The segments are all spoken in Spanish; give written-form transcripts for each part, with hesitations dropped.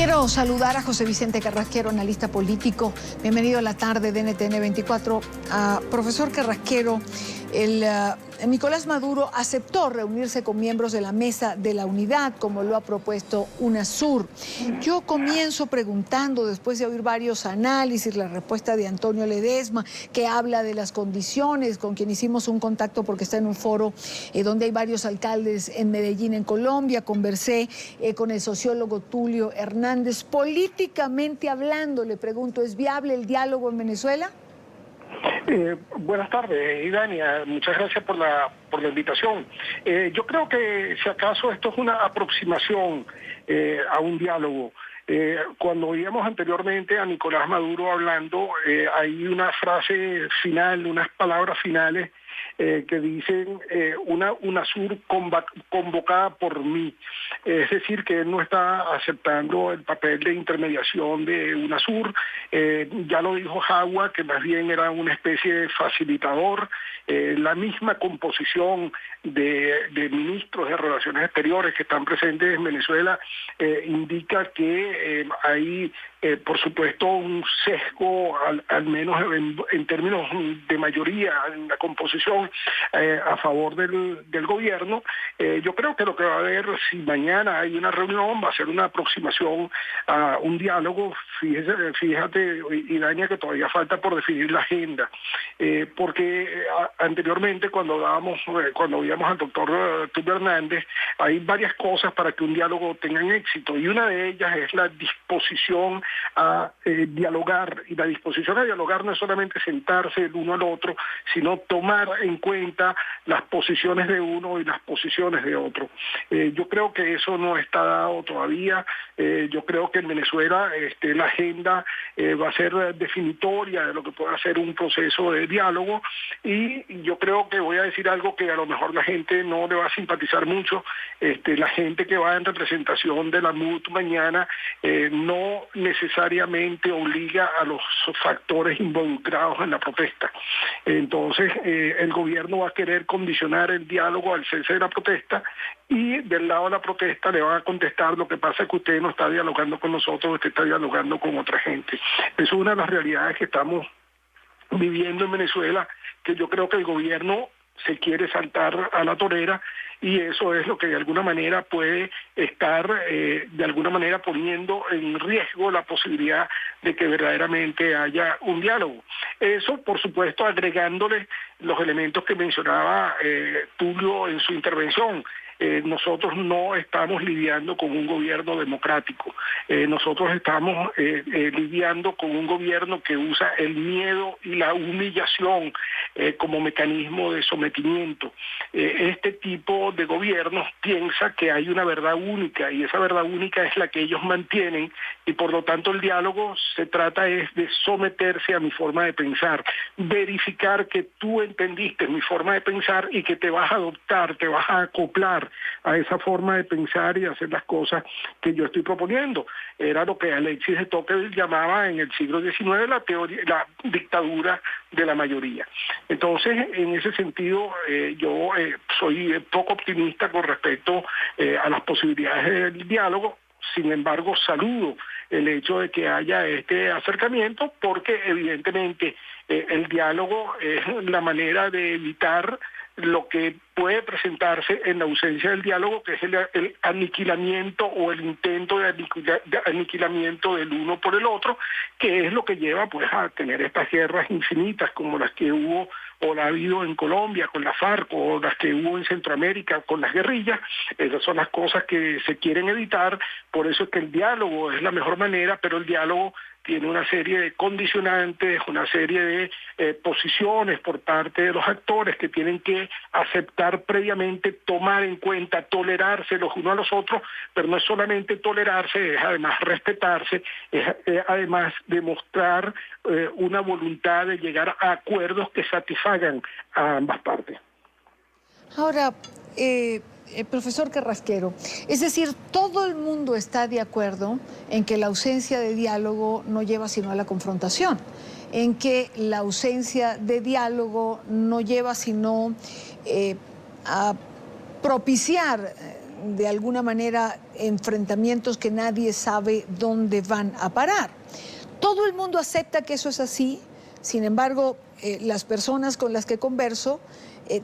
Quiero saludar a José Vicente Carrasquero, analista político. Bienvenido a la tarde de NTN 24. Profesor Carrasquero, Nicolás Maduro aceptó reunirse con miembros de la Mesa de la Unidad, como lo ha propuesto UNASUR. Yo comienzo preguntando, después de oír varios análisis, la respuesta de Antonio Ledesma, que habla de las condiciones, con quien hicimos un contacto porque está en un foro donde hay varios alcaldes en Medellín, en Colombia. Conversé con el sociólogo Tulio Hernández. Políticamente hablando, le pregunto, ¿es viable el diálogo en Venezuela? Buenas tardes, Idania. Muchas gracias por la invitación. Yo creo que, si acaso, esto es una aproximación a un diálogo. Cuando oíamos anteriormente a Nicolás Maduro hablando, hay una frase final, unas palabras finales que dicen una UNASUR convocada por mí. Es decir, que él no está aceptando el papel de intermediación de UNASUR. Ya lo dijo Jagua, que más bien era una especie de facilitador. La misma composición de ministros de Relaciones Exteriores que están presentes en Venezuela indica que hay, por supuesto, un sesgo, al menos en términos de mayoría en la composición, a favor del gobierno. Yo creo que lo que va a haber, si mañana hay una reunión, va a ser una aproximación a un diálogo. Fíjate, Idania, que todavía falta por definir la agenda, porque anteriormente cuando oíamos al doctor Tulio Hernández, hay varias cosas para que un diálogo tenga éxito, y una de ellas es la disposición a dialogar, y la disposición a dialogar no es solamente sentarse el uno al otro, sino tomar en cuenta las posiciones de uno y las posiciones de otro. Yo creo que eso no está dado todavía. Yo creo que en Venezuela la agenda va a ser definitoria de lo que pueda ser un proceso de diálogo, y yo creo que voy a decir algo que a lo mejor la gente no le va a simpatizar mucho. La gente que va en representación de la MUD mañana no necesariamente obliga a los factores involucrados en la protesta. Entonces, el gobierno va a querer condicionar el diálogo al cese de la protesta, y del lado de la protesta le van a contestar: lo que pasa es que usted no está dialogando con nosotros, usted está dialogando con otra gente. Eso es una de las realidades que estamos viviendo en Venezuela, que yo creo que el gobierno se quiere saltar a la torera, y eso es lo que de alguna manera puede estar de alguna manera poniendo en riesgo la posibilidad de que verdaderamente haya un diálogo. Eso, por supuesto, agregándole los elementos que mencionaba Tulio en su intervención. Nosotros no estamos lidiando con un gobierno democrático. Nosotros estamos lidiando con un gobierno que usa el miedo y la humillación como mecanismo de sometimiento. Este tipo de gobiernos piensa que hay una verdad única, y esa verdad única es la que ellos mantienen, y por lo tanto el diálogo se trata es de someterse a mi forma de pensar, verificar que tú entendiste mi forma de pensar y que te vas a adoptar, te vas a acoplar a esa forma de pensar y hacer las cosas que yo estoy proponiendo. Era lo que Alexis de Tocqueville llamaba en el siglo XIX la dictadura de la mayoría. Entonces, en ese sentido, yo soy poco optimista con respecto a las posibilidades del diálogo. Sin embargo, saludo el hecho de que haya este acercamiento, porque evidentemente el diálogo es la manera de evitar lo que puede presentarse en la ausencia del diálogo, que es el aniquilamiento o el intento de aniquilamiento del uno por el otro, que es lo que lleva pues a tener estas guerras infinitas como las que hubo o la ha habido en Colombia con la FARC, o las que hubo en Centroamérica con las guerrillas. Esas son las cosas que se quieren evitar. Por eso es que el diálogo es la mejor manera, pero el diálogo tiene una serie de condicionantes, una serie de posiciones por parte de los actores que tienen que aceptar previamente, tomar en cuenta, tolerarse los unos a los otros, pero no es solamente tolerarse, es además respetarse, es además demostrar una voluntad de llegar a acuerdos que satisfagan a ambas partes. Ahora, profesor Carrasquero, es decir, todo el mundo está de acuerdo en que la ausencia de diálogo no lleva sino a la confrontación, en que la ausencia de diálogo no lleva sino a propiciar de alguna manera enfrentamientos que nadie sabe dónde van a parar. Todo el mundo acepta que eso es así, sin embargo, las personas con las que converso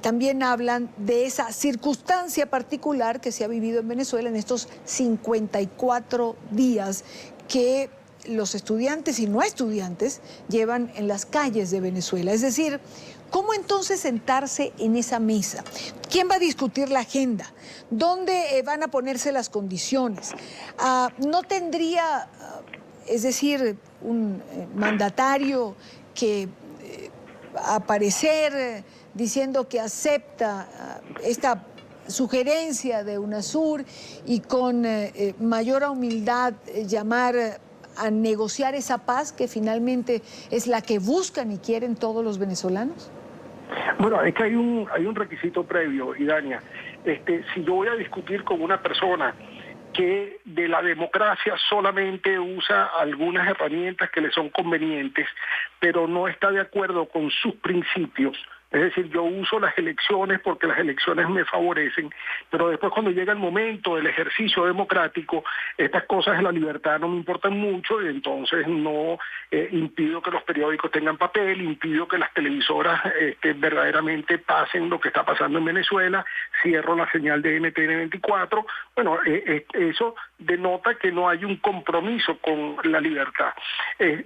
también hablan de esa circunstancia particular que se ha vivido en Venezuela en estos 54 días que los estudiantes y no estudiantes llevan en las calles de Venezuela. Es decir, ¿cómo entonces sentarse en esa mesa? ¿Quién va a discutir la agenda? ¿Dónde van a ponerse las condiciones? ¿No tendría, es decir, un mandatario que aparecer diciendo que acepta esta sugerencia de UNASUR y con mayor humildad llamar a negociar esa paz que finalmente es la que buscan y quieren todos los venezolanos? Bueno, es que hay un requisito previo, Idania. Si yo voy a discutir con una persona que de la democracia solamente usa algunas herramientas que le son convenientes, pero no está de acuerdo con sus principios. Es decir, yo uso las elecciones porque las elecciones me favorecen, pero después cuando llega el momento del ejercicio democrático, estas cosas de la libertad no me importan mucho y entonces no impido que los periódicos tengan papel, impido que las televisoras verdaderamente pasen lo que está pasando en Venezuela, cierro la señal de NTN 24. Bueno, eso denota que no hay un compromiso con la libertad.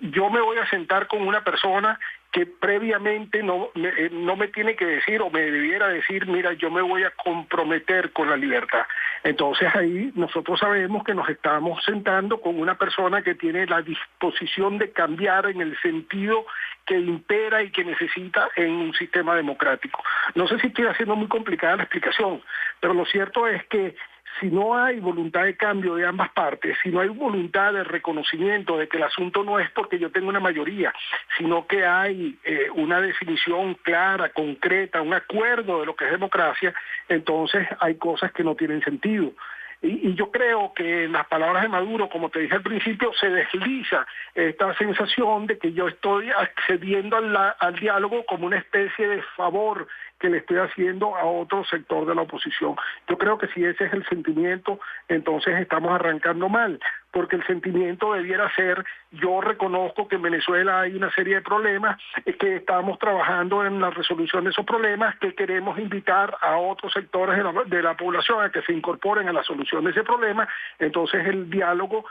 Yo me voy a sentar con una persona que previamente no me tiene que decir o me debiera decir, mira, yo me voy a comprometer con la libertad. Entonces ahí nosotros sabemos que nos estamos sentando con una persona que tiene la disposición de cambiar en el sentido que impera y que necesita en un sistema democrático. No sé si estoy haciendo muy complicada la explicación, pero lo cierto es que si no hay voluntad de cambio de ambas partes, si no hay voluntad de reconocimiento de que el asunto no es porque yo tengo una mayoría, sino que hay una definición clara, concreta, un acuerdo de lo que es democracia, entonces hay cosas que no tienen sentido. Y yo creo que en las palabras de Maduro, como te dije al principio, se desliza esta sensación de que yo estoy accediendo al diálogo como una especie de favor que le estoy haciendo a otro sector de la oposición. Yo creo que si ese es el sentimiento, entonces estamos arrancando mal, porque el sentimiento debiera ser, yo reconozco que en Venezuela hay una serie de problemas, que estamos trabajando en la resolución de esos problemas, que queremos invitar a otros sectores de la población a que se incorporen a la solución de ese problema, entonces el diálogo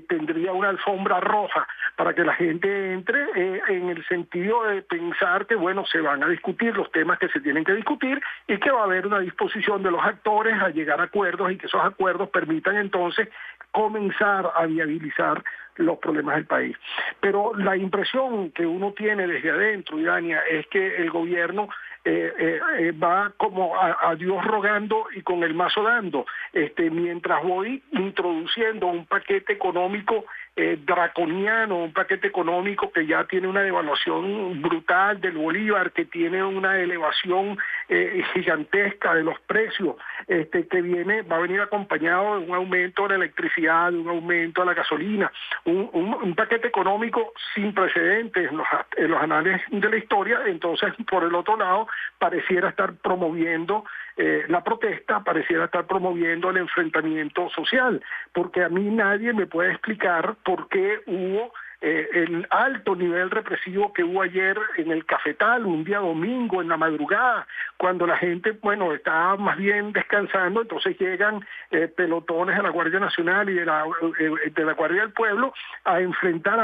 tendría una alfombra roja para que la gente entre en el sentido de pensar que, bueno, se van a discutir los temas que se tienen que discutir y que va a haber una disposición de los actores a llegar a acuerdos y que esos acuerdos permitan entonces comenzar a viabilizar los problemas del país. Pero la impresión que uno tiene desde adentro, Idania, es que el gobierno va como a Dios rogando y con el mazo dando. Mientras voy introduciendo un paquete económico draconiano, un paquete económico que ya tiene una devaluación brutal del bolívar, que tiene una elevación gigantesca de los precios, que va a venir acompañado de un aumento de la electricidad, de un aumento de la gasolina, un paquete económico sin precedentes en los anales de la historia. Entonces, por el otro lado, pareciera estar promoviendo la protesta, pareciera estar promoviendo el enfrentamiento social, porque a mí nadie me puede explicar por qué hubo el alto nivel represivo que hubo ayer en el Cafetal, un día domingo, en la madrugada, cuando la gente, bueno, estaba más bien descansando, entonces llegan pelotones de la Guardia Nacional y de la Guardia del Pueblo a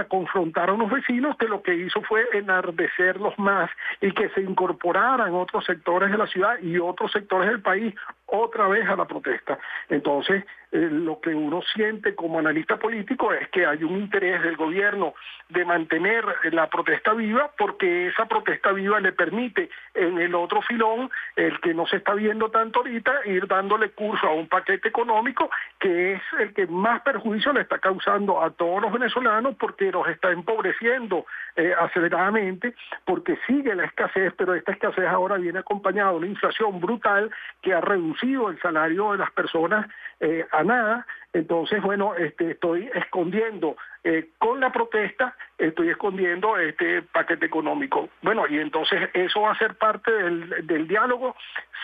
confrontar a unos vecinos, que lo que hizo fue enardecerlos más y que se incorporaran otros sectores de la ciudad y otros sectores del país otra vez a la protesta. Entonces, lo que uno siente como analista político es que hay un interés del gobierno de mantener la protesta viva, porque esa protesta viva le permite en el otro filón, el que no se está viendo tanto ahorita, ir dándole curso a un paquete económico que es el que más perjuicio le está causando a todos los venezolanos, porque los está empobreciendo aceleradamente, porque sigue la escasez, pero esta escasez ahora viene acompañada de una inflación brutal que ha reducido reducido el salario de las personas a nada. Entonces, bueno, estoy escondiendo, con la protesta, estoy escondiendo este paquete económico. Bueno, y entonces eso va a ser parte del diálogo,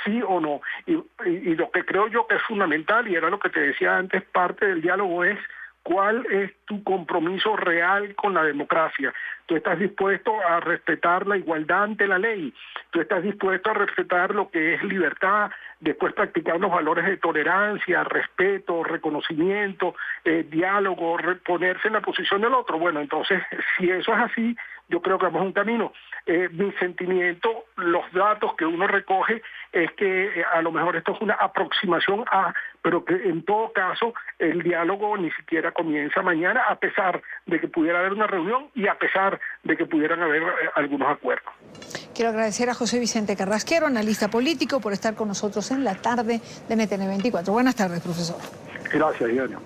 sí o no. Y lo que creo yo que es fundamental, y era lo que te decía antes, parte del diálogo es cuál es tu compromiso real con la democracia. Tú estás dispuesto a respetar la igualdad ante la ley, tú estás dispuesto a respetar lo que es libertad, después practicar los valores de tolerancia, respeto, reconocimiento, diálogo, ponerse en la posición del otro. Bueno, entonces, si eso es así, yo creo que vamos a un camino. Mi sentimiento, los datos que uno recoge, es que a lo mejor esto es una aproximación pero que en todo caso el diálogo ni siquiera comienza mañana, a pesar de que pudiera haber una reunión y a pesar de que pudieran haber algunos acuerdos. Quiero agradecer a José Vicente Carrasquero, analista político, por estar con nosotros en la tarde de NTN 24. Buenas tardes, profesor. Gracias, Diana.